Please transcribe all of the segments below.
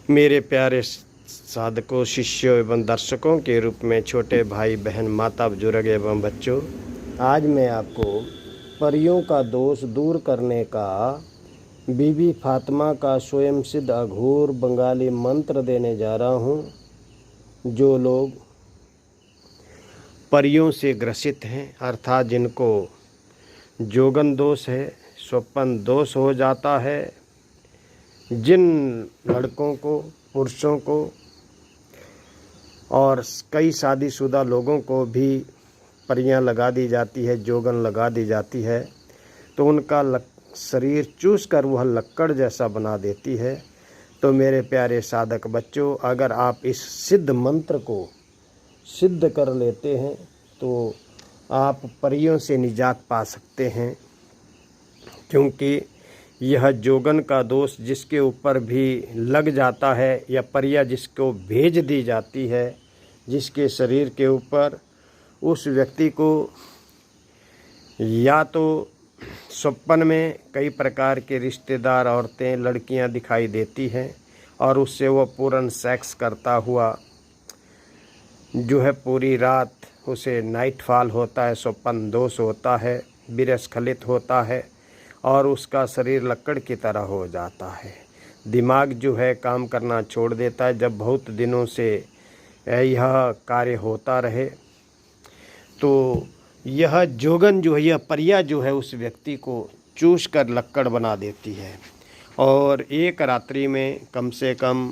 मेरे प्यारे साधकों, शिष्यों एवं दर्शकों के रूप में छोटे भाई बहन, माता बुजुर्ग एवं बच्चों, आज मैं आपको परियों का दोष दूर करने का बीबी फातिमा का स्वयं सिद्ध अघोर बंगाली मंत्र देने जा रहा हूँ। जो लोग परियों से ग्रसित हैं, अर्थात जिनको जोगन दोष है, स्वप्न दोष हो जाता है, जिन लड़कों को, पुरुषों को और कई शादीशुदा लोगों को भी परियां लगा दी जाती है, जोगन लगा दी जाती है, तो उनका शरीर चूस कर वह लक्कड़ जैसा बना देती है। तो मेरे प्यारे साधक बच्चों, अगर आप इस सिद्ध मंत्र को सिद्ध कर लेते हैं तो आप परियों से निजात पा सकते हैं, क्योंकि यह जोगन का दोष जिसके ऊपर भी लग जाता है या परिया जिसको भेज दी जाती है, जिसके शरीर के ऊपर, उस व्यक्ति को या तो स्वप्न में कई प्रकार के रिश्तेदार औरतें, लड़कियां दिखाई देती हैं और उससे वह पूर्ण सेक्स करता हुआ जो है पूरी रात उसे नाइट फॉल होता है, स्वप्न दोष होता है, विरस्खलित होता है और उसका शरीर लक्कड़ की तरह हो जाता है। दिमाग जो है काम करना छोड़ देता है। जब बहुत दिनों से यह कार्य होता रहे तो यह जोगन जो है, यह परिया जो है, उस व्यक्ति को चूस कर लक्कड़ बना देती है और एक रात्रि में कम से कम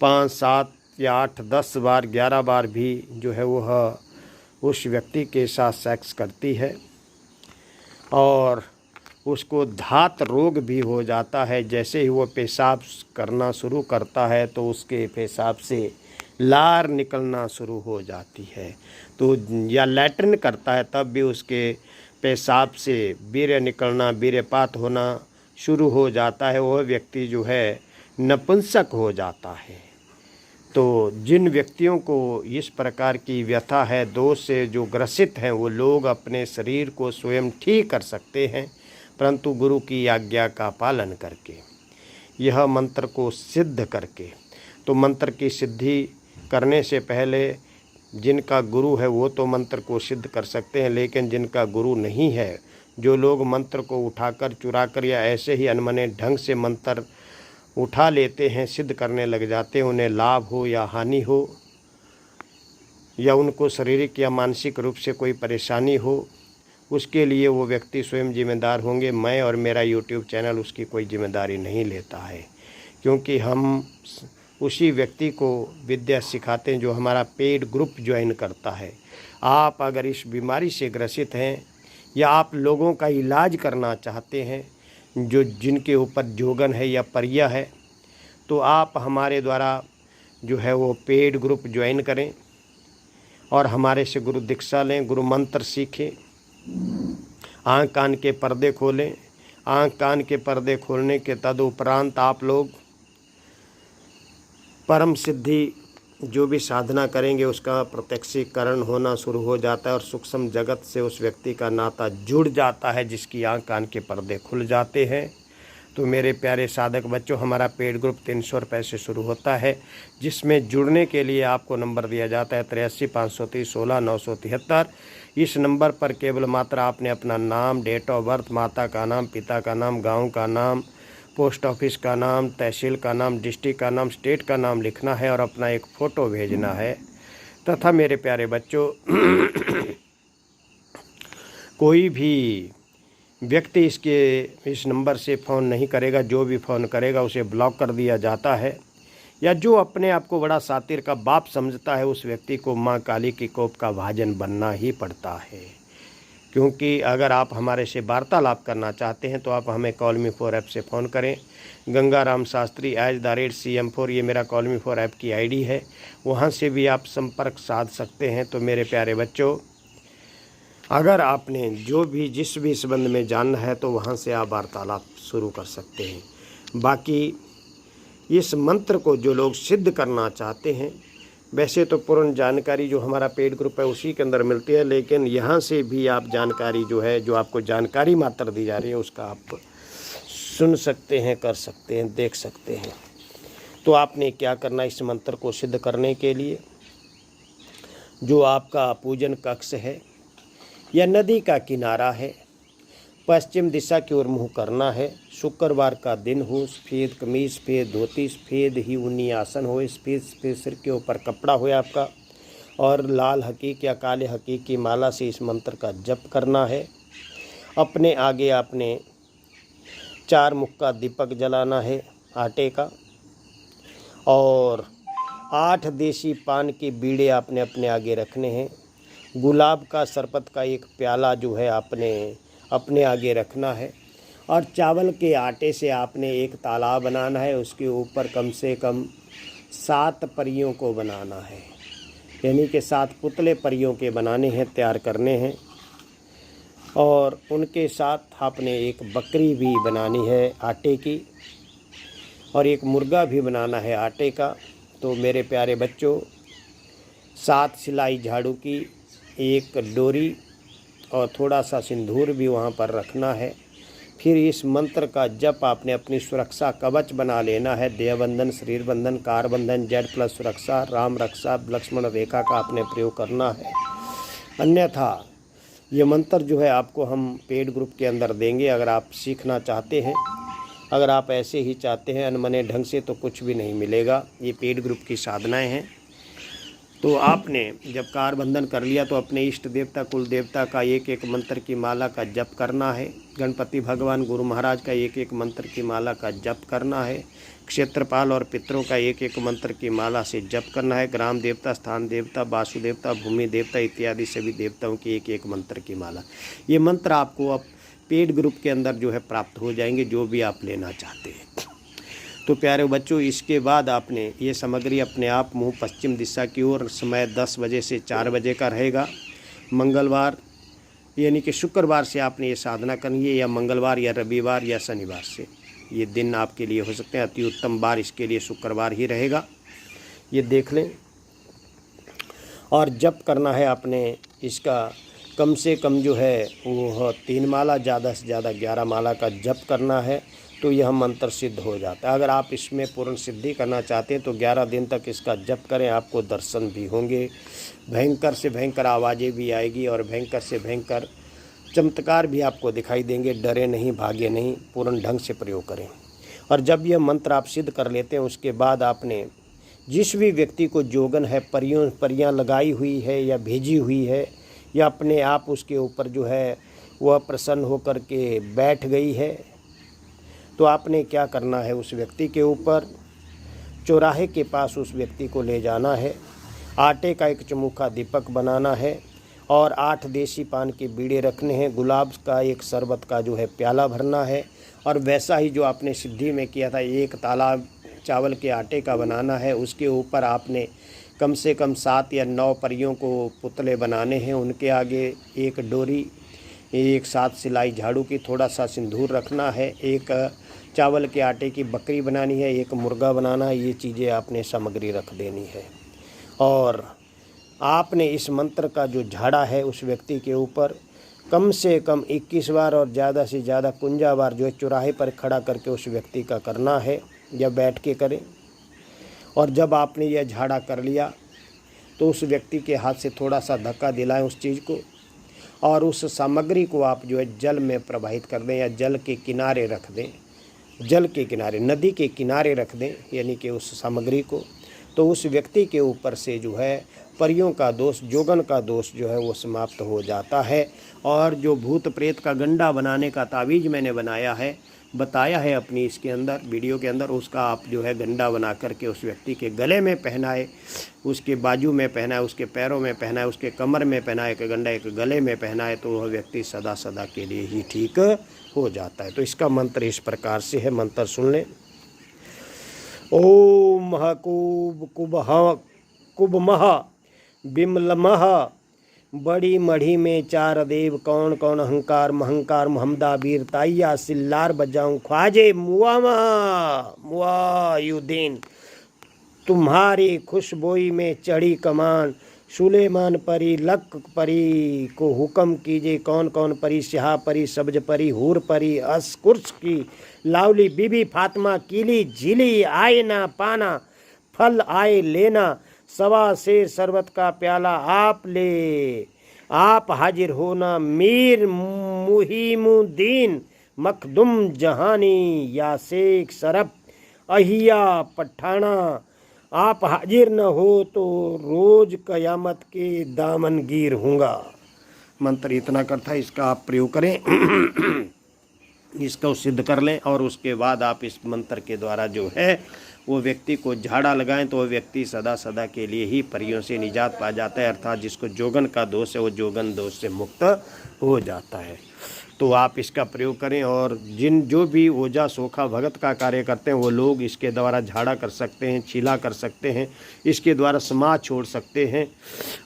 5, 7 या 8, 10 बार, 11 बार भी जो है वह उस व्यक्ति के साथ सेक्स करती है और उसको धात रोग भी हो जाता है। जैसे ही वो पेशाब करना शुरू करता है तो उसके पेशाब से लार निकलना शुरू हो जाती है। तो या लैट्रिन करता है तब भी उसके पेशाब से वीर्य निकलना, वीर्यपात होना शुरू हो जाता है। वह व्यक्ति जो है नपुंसक हो जाता है। तो जिन व्यक्तियों को इस प्रकार की व्यथा है, दोष से जो ग्रसित हैं, वो लोग अपने शरीर को स्वयं ठीक कर सकते हैं, परंतु गुरु की आज्ञा का पालन करके, यह मंत्र को सिद्ध करके। तो मंत्र की सिद्धि करने से पहले जिनका गुरु है वो तो मंत्र को सिद्ध कर सकते हैं, लेकिन जिनका गुरु नहीं है, जो लोग मंत्र को उठाकर, चुराकर या ऐसे ही अनमने ढंग से मंत्र उठा लेते हैं, सिद्ध करने लग जाते हैं, उन्हें लाभ हो या हानि हो या उनको शारीरिक या मानसिक रूप से कोई परेशानी हो, उसके लिए वो व्यक्ति स्वयं जिम्मेदार होंगे। मैं और मेरा यूट्यूब चैनल उसकी कोई जिम्मेदारी नहीं लेता है, क्योंकि हम उसी व्यक्ति को विद्या सिखाते हैं जो हमारा पेड ग्रुप ज्वाइन करता है। आप अगर इस बीमारी से ग्रसित हैं या आप लोगों का इलाज करना चाहते हैं जो जिनके ऊपर जोगन है या परिया है, तो आप हमारे द्वारा जो है वो पेड ग्रुप ज्वाइन करें और हमारे से गुरु दीक्षा लें, गुरु मंत्र सीखें, आँख कान के पर्दे खोलें। आँख कान के पर्दे खोलने के तदुपरांत आप लोग परम सिद्धि जो भी साधना करेंगे उसका प्रत्यक्षीकरण होना शुरू हो जाता है और सूक्ष्म जगत से उस व्यक्ति का नाता जुड़ जाता है, जिसकी आँख कान के पर्दे खुल जाते हैं। तो मेरे प्यारे साधक बच्चों, हमारा पेड ग्रुप 300 रुपये से शुरू होता है, जिसमें जुड़ने के लिए आपको नंबर दिया जाता है 83 530 16 973। इस नंबर पर केवल मात्र आपने अपना नाम, डेट ऑफ बर्थ, माता का नाम, पिता का नाम, गांव का नाम, पोस्ट ऑफिस का नाम, तहसील का नाम, डिस्ट्रिक्ट का नाम, स्टेट का नाम लिखना है और अपना एक फ़ोटो भेजना है। तथा मेरे प्यारे बच्चों, कोई भी व्यक्ति इस नंबर से फ़ोन नहीं करेगा। जो भी फ़ोन करेगा उसे ब्लॉक कर दिया जाता है, या जो अपने आप को बड़ा सातिर का बाप समझता है उस व्यक्ति को माँ काली की कोप का भाजन बनना ही पड़ता है। क्योंकि अगर आप हमारे से वार्तालाप करना चाहते हैं तो आप हमें कॉल मी 4 ऐप से फ़ोन करें। गंगाराम शास्त्री @CM4 ये मेरा कॉल मी 4 ऐप की आईडी है, वहाँ से भी आप संपर्क साध सकते हैं। तो मेरे प्यारे बच्चों, अगर आपने जो भी जिस भी संबंध में जानना है तो वहाँ से आप वार्तालाप शुरू कर सकते हैं। बाकी इस मंत्र को जो लोग सिद्ध करना चाहते हैं, वैसे तो पूर्ण जानकारी जो हमारा पेड ग्रुप है उसी के अंदर मिलती है, लेकिन यहाँ से भी आप जानकारी जो है, जो आपको जानकारी मात्र दी जा रही है, उसका आप सुन सकते हैं, कर सकते हैं, देख सकते हैं। तो आपने क्या करना, इस मंत्र को सिद्ध करने के लिए जो आपका पूजन कक्ष है या नदी का किनारा है, पश्चिम दिशा की ओर मुँह करना है। शुक्रवार का दिन हो, सफ़ेद कमीज, सफ़ेद धोती, सफ़ेद ही ऊनी आसन हो, सफ़ेद सिर के ऊपर कपड़ा हो आपका, और लाल हकीक या काले हकीक की माला से इस मंत्र का जप करना है। अपने आगे आपने 4 मुख का दीपक जलाना है आटे का, और 8 देसी पान के बीड़े आपने अपने आगे रखने हैं। गुलाब का शरबत का एक प्याला जो है आपने अपने आगे रखना है, और चावल के आटे से आपने एक तालाब बनाना है। उसके ऊपर कम से कम 7 परियों को बनाना है, यानी कि 7 पुतले परियों के बनाने हैं, तैयार करने हैं। और उनके साथ आपने एक बकरी भी बनानी है आटे की, और एक मुर्गा भी बनाना है आटे का। तो मेरे प्यारे बच्चों, 7 सिलाई झाड़ू की, एक डोरी और थोड़ा सा सिंदूर भी वहाँ पर रखना है। फिर इस मंत्र का जप आपने अपनी सुरक्षा कवच बना लेना है। देहबंधन, शरीर बंधन, कार बंधन, Z+ सुरक्षा, राम रक्षा, लक्ष्मण रेखा का आपने प्रयोग करना है। अन्यथा ये मंत्र जो है आपको हम पेड ग्रुप के अंदर देंगे, अगर आप सीखना चाहते हैं। अगर आप ऐसे ही चाहते हैं अनमने ढंग से, तो कुछ भी नहीं मिलेगा। ये पेड ग्रुप की साधनाएं हैं। तो आपने जब कार बंधन कर लिया तो अपने इष्ट देवता, कुल देवता का एक मंत्र की माला का जप करना है। गणपति भगवान, गुरु महाराज का एक मंत्र की माला का जप करना है। क्षेत्रपाल और पितरों का एक मंत्र की माला से जप करना है। ग्राम देवता, स्थान देवता, वासु देवता, भूमि देवता इत्यादि सभी देवताओं की एक मंत्र की माला। ये मंत्र आपको अब पेड ग्रुप के अंदर जो है प्राप्त हो जाएंगे, जो भी आप लेना चाहते हैं। तो प्यारे बच्चों, इसके बाद आपने ये सामग्री अपने आप मुँह पश्चिम दिशा की ओर, समय 10 बजे से 4 बजे का रहेगा। मंगलवार यानी कि शुक्रवार से आपने ये साधना करनी है, या मंगलवार या रविवार या शनिवार से। ये दिन आपके लिए हो सकते हैं। अति उत्तम बार इसके लिए शुक्रवार ही रहेगा, ये देख लें। और जप करना है आपने इसका कम से कम जो है वो 3 माला, ज़्यादा से ज़्यादा 11 माला का जप करना है, तो यह मंत्र सिद्ध हो जाता है। अगर आप इसमें पूर्ण सिद्धि करना चाहते हैं तो 11 दिन तक इसका जप करें, आपको दर्शन भी होंगे, भयंकर से भयंकर आवाज़ें भी आएगी, और भयंकर से भयंकर चमत्कार भी आपको दिखाई देंगे। डरे नहीं, भागे नहीं, पूर्ण ढंग से प्रयोग करें। और जब यह मंत्र आप सिद्ध कर लेते हैं, उसके बाद आपने जिस भी व्यक्ति को जोगन है, परियां लगाई हुई है या भेजी हुई है, या अपने आप उसके ऊपर जो है वह प्रसन्न होकर के बैठ गई है, तो आपने क्या करना है, उस व्यक्ति के ऊपर चौराहे के पास उस व्यक्ति को ले जाना है। आटे का एक चमुखा दीपक बनाना है, और 8 देसी पान के बीड़े रखने हैं। गुलाब का एक शरबत का जो है प्याला भरना है, और वैसा ही जो आपने सिद्धि में किया था, एक तालाब चावल के आटे का बनाना है। उसके ऊपर आपने कम से कम 7 या 9 परियों को पुतले बनाने हैं। उनके आगे एक डोरी, एक 7 सिलाई झाड़ू की, थोड़ा सा सिंदूर रखना है, एक चावल के आटे की बकरी बनानी है, एक मुर्गा बनाना है। ये चीज़ें आपने सामग्री रख देनी है। और आपने इस मंत्र का जो झाड़ा है उस व्यक्ति के ऊपर कम से कम 21 बार और ज़्यादा से ज़्यादा 51 बार जो है चौराहे पर खड़ा करके उस व्यक्ति का करना है, या बैठ के करें। और जब आपने यह झाड़ा कर लिया तो उस व्यक्ति के हाथ से थोड़ा सा धक्का दिलाएं उस चीज़ को, और उस सामग्री को आप जो है जल में प्रवाहित कर दें, या जल के किनारे रख दें। जल के किनारे, नदी के किनारे रख दें, यानी कि उस सामग्री को। तो उस व्यक्ति के ऊपर से जो है परियों का दोष, जोगन का दोष जो है वो समाप्त हो जाता है। और जो भूत प्रेत का गंडा बनाने का तावीज़ मैंने बनाया है, बताया है अपनी इसके अंदर वीडियो के अंदर, उसका आप जो है गंडा बना करके उस व्यक्ति के गले में पहनाए, उसके बाजू में पहनाए, उसके पैरों में पहनाए, उसके कमर में पहनाए, एक गंडा एक गले में पहनाए, तो वह व्यक्ति सदा सदा के लिए ही ठीक हो जाता है। तो इसका मंत्र इस प्रकार से है, मंत्र सुन लें। ओम महकूब कुबह कुबमह बिमलमह, बड़ी मढ़ी में 4 देव, कौन कौन अहंकार महंकार, महमदा वीर ताइया, सिल्लार बजाऊं ख्वाजे मुआयुद्दीन, तुम्हारी खुशबोई में चढ़ी कमान, सुलेमान परी लक परी को हुक्म कीजिए, कौन कौन परी, स्याह परी, सब्ज परी, हूर परी, अस्कुर्स की लावली बीबी फातिमा कीली झीली, आए ना पाना फल आए लेना, सवा से शरबत का प्याला आप ले, आप हाजिर होना मीर मुहीमुद्दीन मखदुम जहानी, या शेख शरफ अहिया पठाना, आप हाजिर न हो तो रोज कयामत के दामनगीर होगा। मंत्र इतना करता है, इसका आप प्रयोग करें, इसको सिद्ध कर लें और उसके बाद आप इस मंत्र के द्वारा जो है वो व्यक्ति को झाड़ा लगाएं तो वो व्यक्ति सदा सदा के लिए ही परियों से निजात पा जाता है, अर्थात जिसको जोगन का दोष है वो जोगन दोष से मुक्त हो जाता है। तो आप इसका प्रयोग करें और जो भी ओझा सोखा भगत का कार्य करते हैं वो लोग इसके द्वारा झाड़ा कर सकते हैं, छीला कर सकते हैं, इसके द्वारा समाज छोड़ सकते हैं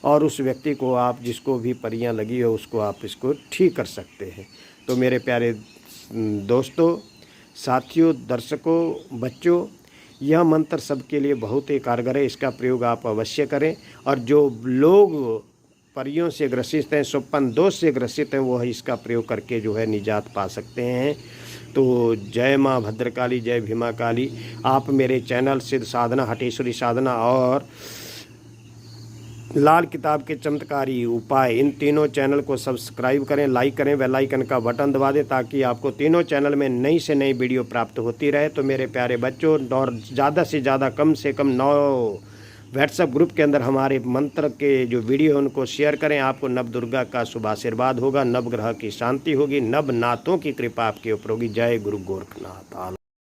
और उस व्यक्ति को आप जिसको भी परियां लगी हो उसको आप इसको ठीक कर सकते हैं। तो मेरे प्यारे दोस्तों, साथियों, दर्शकों, बच्चों, यह मंत्र सबके लिए बहुत ही कारगर है, इसका प्रयोग आप अवश्य करें। और जो लोग परियों से ग्रसित हैं, स्वप्न दोष से ग्रसित हैं, वो इसका प्रयोग करके जो है निजात पा सकते हैं। तो जय माँ भद्रकाली, जय भीमा काली। आप मेरे चैनल सिद्ध साधना, हटेश्वरी साधना और लाल किताब के चमत्कारी उपाय, इन तीनों चैनल को सब्सक्राइब करें, लाइक करें, बेल आइकन का बटन दबा दें ताकि आपको तीनों चैनल में नई से नई वीडियो प्राप्त होती रहे। तो मेरे प्यारे बच्चों, और ज़्यादा से ज़्यादा कम से कम 9 व्हाट्सएप ग्रुप के अंदर हमारे मंत्र के जो वीडियो हैं उनको शेयर करें। आपको नव दुर्गा का शुभ आशीर्वाद होगा, नवग्रह की शांति होगी, नवनाथों की कृपा आपके ऊपर होगी। जय गुरु गोरखनाथ।